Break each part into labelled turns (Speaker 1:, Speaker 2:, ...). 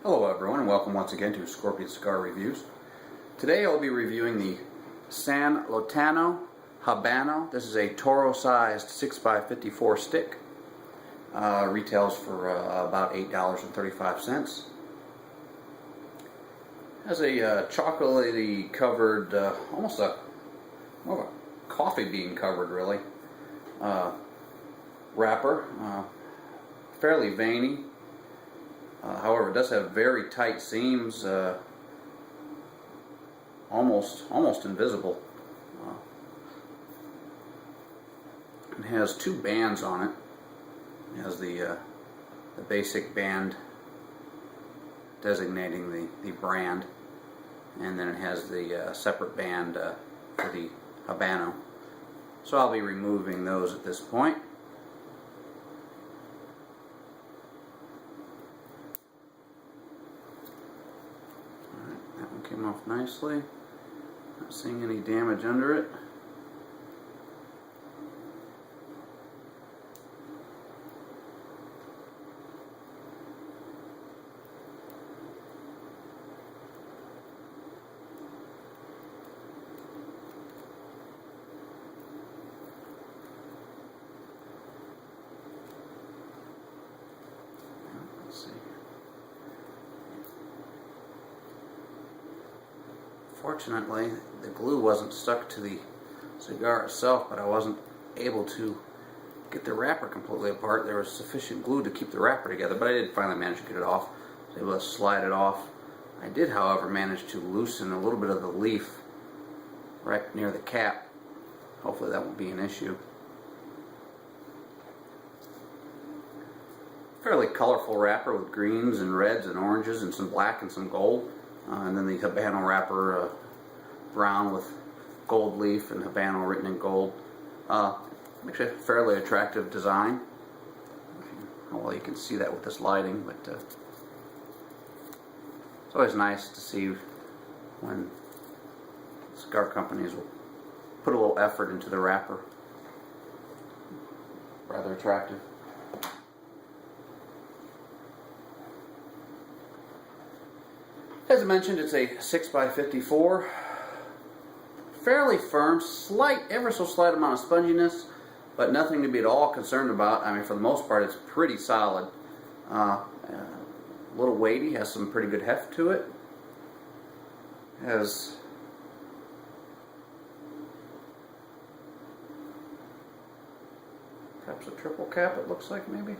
Speaker 1: Hello everyone and welcome once again to Scorpion Cigar Reviews. Today I'll be reviewing the Lotano Habano. This is a Toro sized 6x54 stick. Retails for about $8.35. Has a chocolatey covered, almost more of a coffee bean covered really, wrapper. Fairly veiny. However, it does have very tight seams, almost invisible. It has two bands on it. It has the basic band designating the brand, and then it has the separate band for the Habano. So I'll be removing those at this point. That one came off nicely. Not seeing any damage under it. Let's see. Fortunately, the glue wasn't stuck to the cigar itself, but I wasn't able to get the wrapper completely apart. There was sufficient glue to keep the wrapper together, but I did finally manage to get it off. I was able to slide it off. I did, however, manage to loosen a little bit of the leaf right near the cap. Hopefully that won't be an issue. Fairly colorful wrapper with greens and reds and oranges and some black and some gold. And then the Habano wrapper, brown with gold leaf and Habano written in gold. Actually a fairly attractive design. Well, you can see that with this lighting, but it's always nice to see when cigar companies will put a little effort into the wrapper. Rather attractive. As I mentioned, it's a 6x54, fairly firm, ever so slight amount of sponginess, but nothing to be at all concerned about. I mean, for the most part, it's pretty solid. A little weighty, has some pretty good heft to it. Has perhaps a triple cap, it looks like, maybe.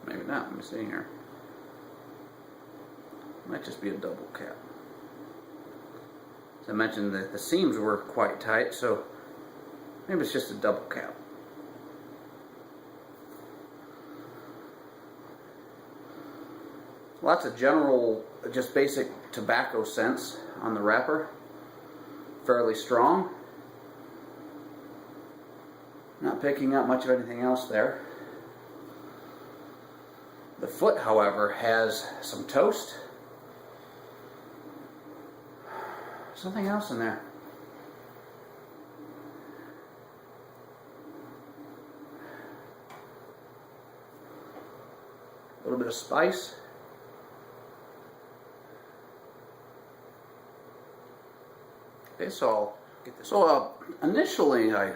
Speaker 1: Maybe not, let me see here. Might just be a double cap. As I mentioned, the seams were quite tight, so maybe it's just a double cap. Lots of general, just basic tobacco scents on the wrapper. Fairly strong. Not picking up much of anything else there. The foot, however, has some toast. Something else in there. A little bit of spice. Okay, so I'll get this. So initially I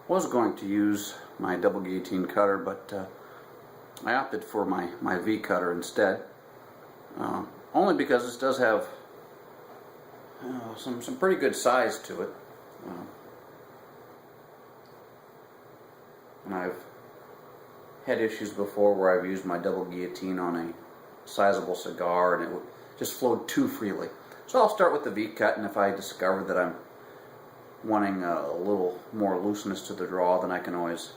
Speaker 1: was going to use my double guillotine cutter, but I opted for my V cutter instead. Only because this does have some pretty good size to it. And I've had issues before where I've used my double guillotine on a sizable cigar and it just flowed too freely. So I'll start with the V cut, and if I discover that I'm wanting a little more looseness to the draw, then I can always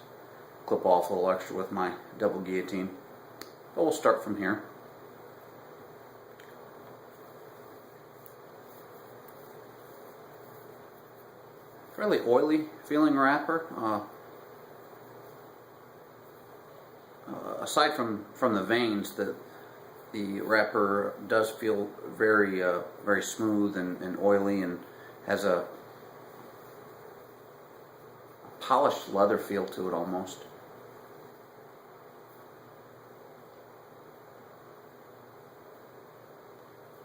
Speaker 1: clip off a little extra with my double guillotine. But we'll start from here. Fairly oily feeling wrapper. Aside from the veins, the wrapper does feel very smooth and oily, and has a polished leather feel to it almost.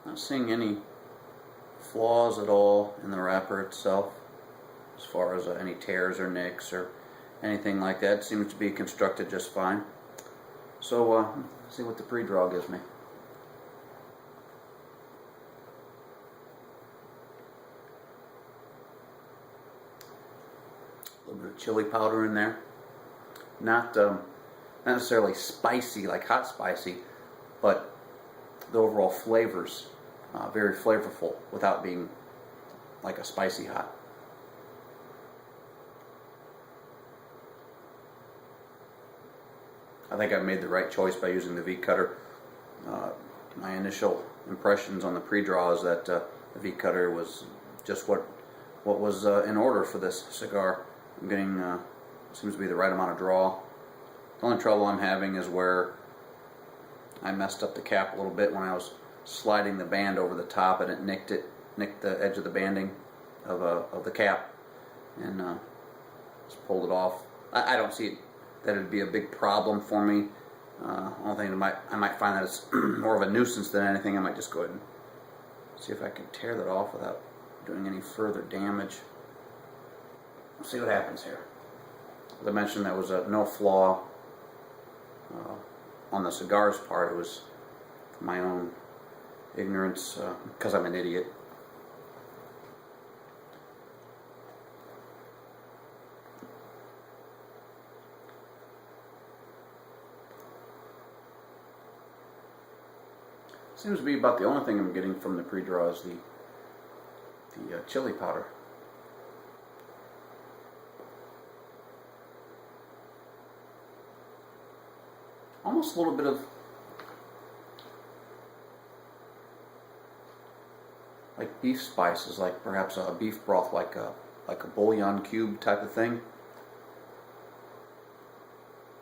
Speaker 1: Not seeing any flaws at all in the wrapper itself, as far as any tears or nicks or anything like that. It seems to be constructed just fine. So let's see what the pre-draw gives me. A little bit of chili powder in there. Not necessarily spicy, like hot spicy, but the overall flavors very flavorful without being like a spicy hot. I think I made the right choice by using the V cutter. My initial impressions on the pre-draw is that the V cutter was just what was in order for this cigar. I'm getting seems to be the right amount of draw. The only trouble I'm having is where I messed up the cap a little bit when I was sliding the band over the top, and it nicked the edge of the banding of the cap, and just pulled it off. I don't see that it'd be a big problem for me. Only thing I might find that it's more of a nuisance than anything. I might just go ahead and see if I can tear that off without doing any further damage. Let's see what happens here. As I mentioned, there was no flaw on the cigar's part. It was my own ignorance, because I'm an idiot. Seems to be about the only thing I'm getting from the pre-draw is the chili powder. Almost a little bit of like beef spices, like perhaps a beef broth, like a bouillon cube type of thing.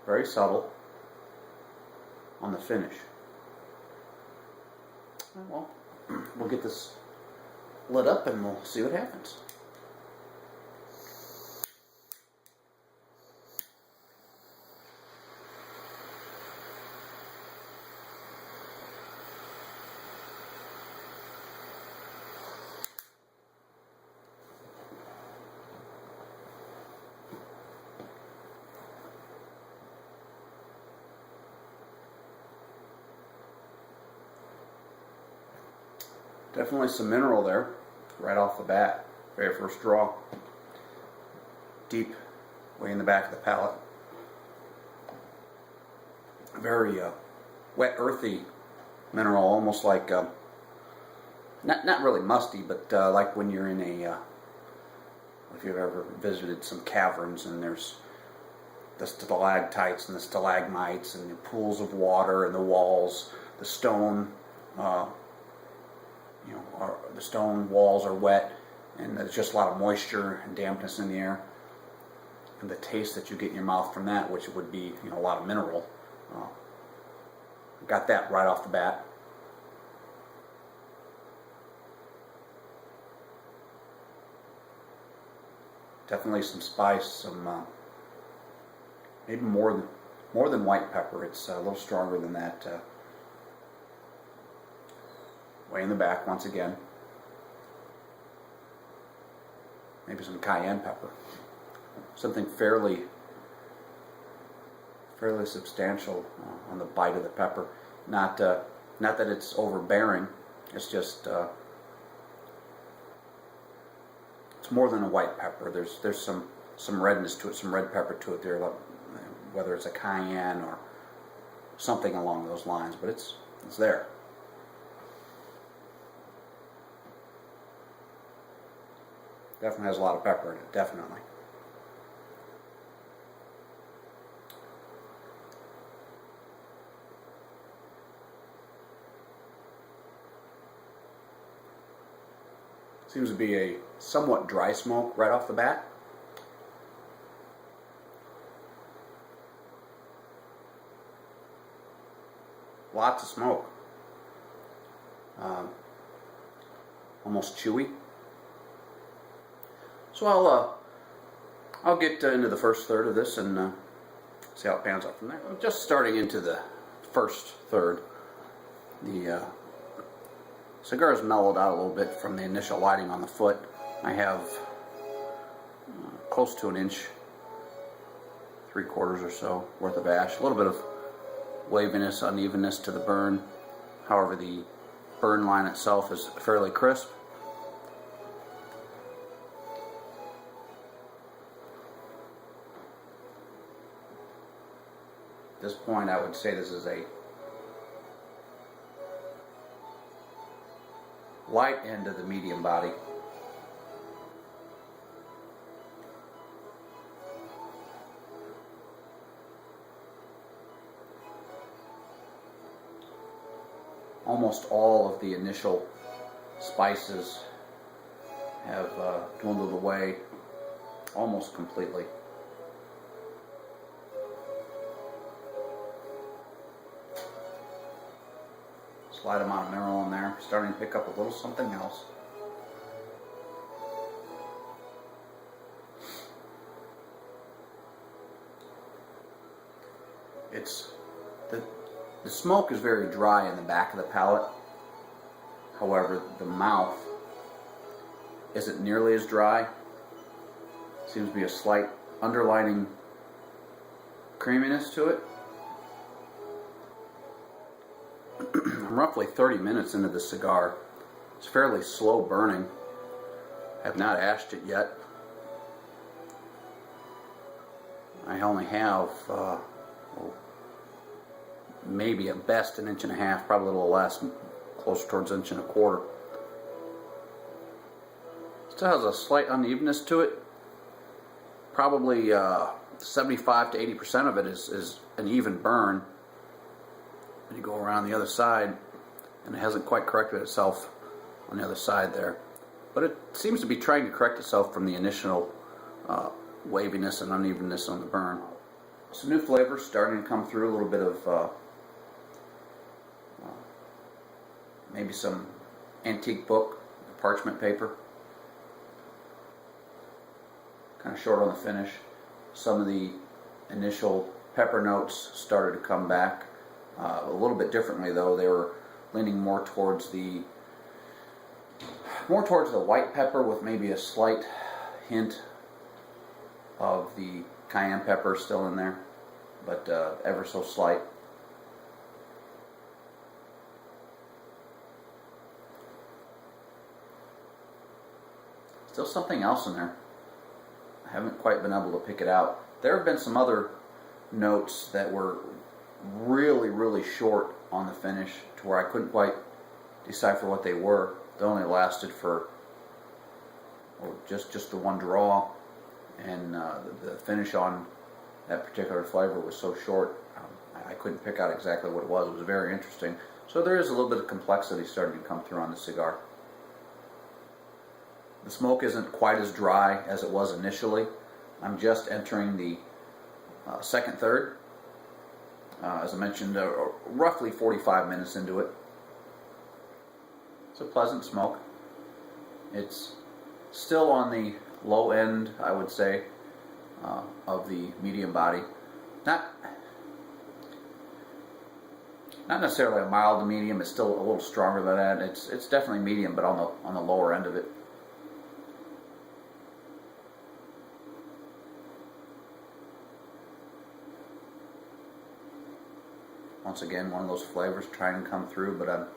Speaker 1: Very subtle on the finish. Well, we'll get this lit up and we'll see what happens. Definitely some mineral there, right off the bat, very first draw. Deep, way in the back of the palate. Very wet, earthy mineral, almost like, not really musty, but like when you're in a, if you've ever visited some caverns and there's the stalactites and the stalagmites and the pools of water and the walls, the stone, the stone walls are wet, and there's just a lot of moisture and dampness in the air, and the taste that you get in your mouth from that, which would be a lot of mineral, got that right off the bat. Definitely some spice, some maybe more than white pepper. It's a little stronger than that. Way in the back once again. Maybe some cayenne pepper. Something fairly substantial on the bite of the pepper. Not that it's overbearing. It's just it's more than a white pepper. There's some redness to it, some red pepper to it there, whether it's a cayenne or something along those lines. But it's there. Definitely has a lot of pepper in it, definitely. Seems to be a somewhat dry smoke right off the bat. Lots of smoke. Almost chewy. So I'll get into the first third of this and see how it pans out from there. Just starting into the first third, the Cigar is mellowed out a little bit from the initial lighting on the foot. I have close to an inch, 3/4 or so worth of ash. A little bit of waviness, unevenness to the burn. However, the burn line itself is fairly crisp. At this point, I would say this is a light end of the medium body. Almost all of the initial spices have dwindled away almost completely. Slight amount of mineral in there, starting to pick up a little something else. It's the smoke is very dry in the back of the palate. However, the mouth isn't nearly as dry. Seems to be a slight underlining creaminess to it. I'm roughly 30 minutes into the cigar. It's fairly slow burning. I have not ashed it yet. I only have maybe at best an inch and a half, probably a little less, closer towards an inch and a quarter. Still has a slight unevenness to it. Probably 75 to 80% of it is an even burn. When you go around the other side, and it hasn't quite corrected itself on the other side there. But it seems to be trying to correct itself from the initial waviness and unevenness on the burn. Some new flavors starting to come through, a little bit of maybe some antique book, parchment paper. Kind of short on the finish. Some of the initial pepper notes started to come back a little bit differently, though. They were leaning more towards the white pepper with maybe a slight hint of the cayenne pepper still in there, but ever so slight. Still something else in there. I haven't quite been able to pick it out. There have been some other notes that were really short on the finish to where I couldn't quite decipher what they were. They only lasted for just the one draw, and the finish on that particular flavor was so short I couldn't pick out exactly what it was. It was very interesting. So there is a little bit of complexity starting to come through on the cigar. The smoke isn't quite as dry as it was initially. I'm just entering the second third. As I mentioned, roughly 45 minutes into it. It's a pleasant smoke. It's still on the low end, I would say, of the medium body. Not necessarily a mild to medium. It's still a little stronger than that. It's definitely medium, but on the lower end of it. Once again, one of those flavors trying to come through, but I'm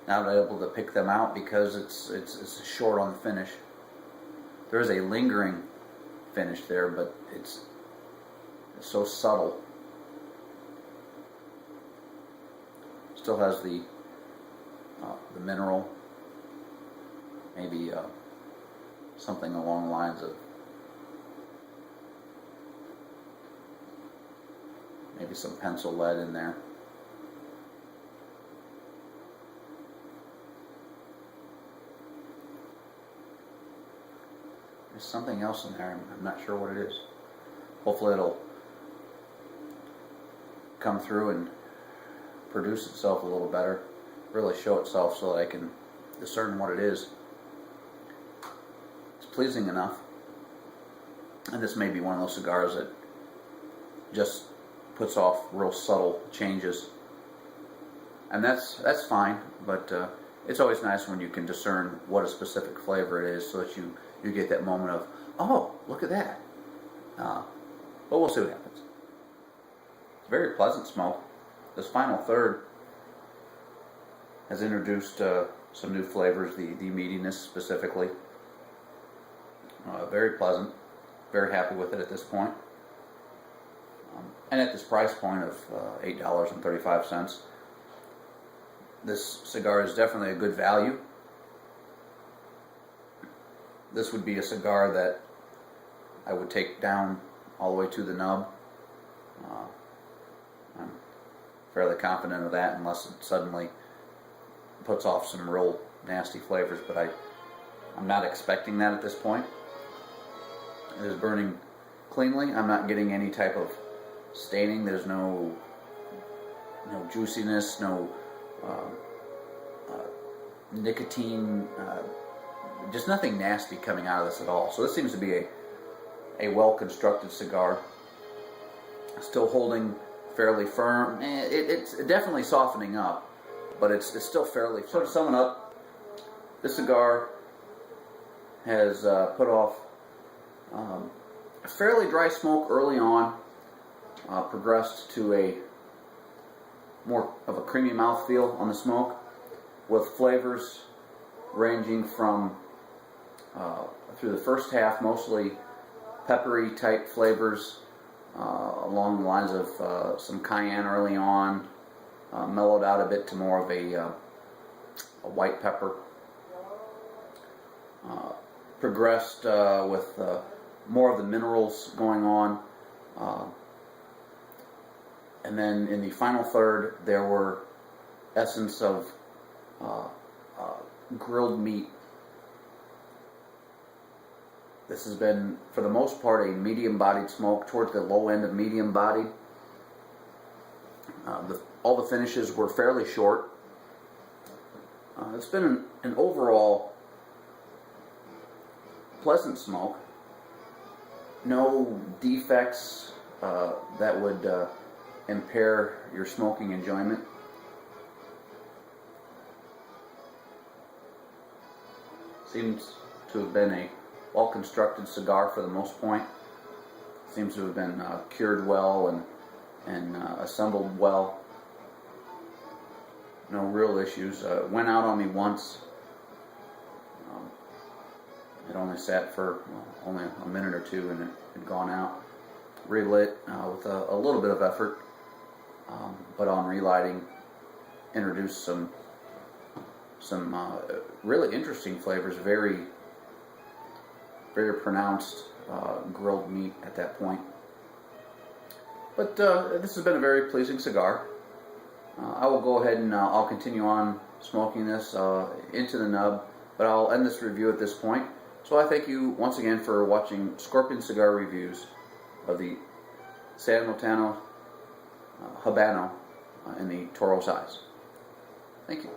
Speaker 1: not able to pick them out because it's short on the finish. There is a lingering finish there, but it's so subtle. Still has the mineral, maybe something along the lines of maybe some pencil lead in there. There's something else in there. I'm not sure what it is. Hopefully it'll come through and produce itself a little better, really show itself so that I can discern what it is. It's pleasing enough. And this may be one of those cigars that just puts off real subtle changes. And that's fine, but it's always nice when you can discern what a specific flavor it is, so that you get that moment of, oh, look at that. But we'll see what happens. It's a very pleasant smoke. This final third has introduced some new flavors, the meatiness specifically. Very pleasant. Very happy with it at this point. And at this price point of $8.35, this cigar is definitely a good value. This would be a cigar that I would take down all the way to the nub. I'm fairly confident of that, unless it suddenly puts off some real nasty flavors, but I'm not expecting that at this point. It is burning cleanly. I'm not getting any type of staining. There's no juiciness, no nicotine, just nothing nasty coming out of this at all. So this seems to be a well-constructed cigar. Still holding fairly firm. It's definitely softening up, but it's still fairly firm. So to sum it up, this cigar has put off a fairly dry smoke early on, progressed to a more of a creamy mouthfeel on the smoke, with flavors ranging from through the first half mostly peppery type flavors, along the lines of some cayenne early on, mellowed out a bit to more of a white pepper, progressed with more of the minerals going on, and then in the final third there were essence of grilled meat. This has been, for the most part, a medium-bodied smoke, towards the low end of medium-bodied. All the finishes were fairly short. It's been an overall pleasant smoke. No defects that would impair your smoking enjoyment. Seems to have been a well-constructed cigar for the most point. Seems to have been cured well and assembled well. No real issues. Went out on me once. It only sat for only a minute or two and it had gone out. Relit with a little bit of effort, but on relighting, introduced some really interesting flavors. Very pronounced grilled meat at that point. But this has been a very pleasing cigar. I will go ahead and I'll continue on smoking this into the nub, but I'll end this review at this point. So I thank you once again for watching Scorpion Cigar Reviews of the San Lotano Habano in the Toro size. Thank you.